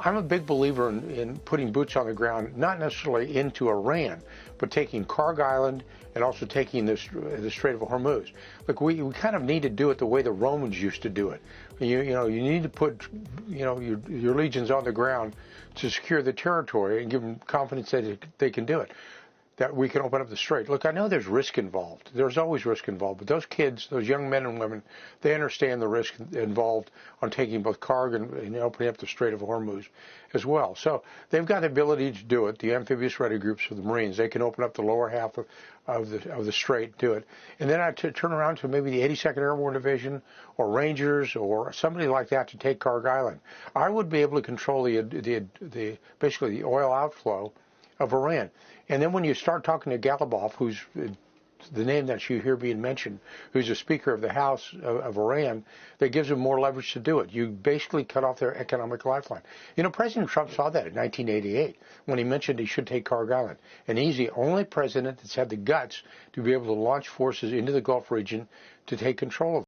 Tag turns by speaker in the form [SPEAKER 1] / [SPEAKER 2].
[SPEAKER 1] I'm a big believer in putting boots on the ground, not necessarily into Iran, but taking Kellogg Island and also taking the Strait of Hormuz. Look, we kind of need to do it the way the Romans used to do it. You need to put your legions on the ground to secure the territory and give them confidence that they can do it, that we can open up the strait. Look, I know there's risk involved. There's always risk involved. But those kids, those young men and women, they understand the risk involved on taking both Kellogg and opening up the Strait of Hormuz as well. So they've got the ability to do it. The amphibious ready groups for the Marines, they can open up the lower half of the strait, do it. And then I turn around to maybe the 82nd Airborne Division or Rangers or somebody like that to take Kellogg Island. I would be able to control basically the oil outflow of Iran. And then when you start talking to Galibov, who's the name that you hear being mentioned, who's the Speaker of the House of Iran, that gives them more leverage to do it. You basically cut off their economic lifeline. President Trump saw that in 1988 when he mentioned he should take Kellogg Island. And he's the only president that's had the guts to be able to launch forces into the Gulf region to take control of it.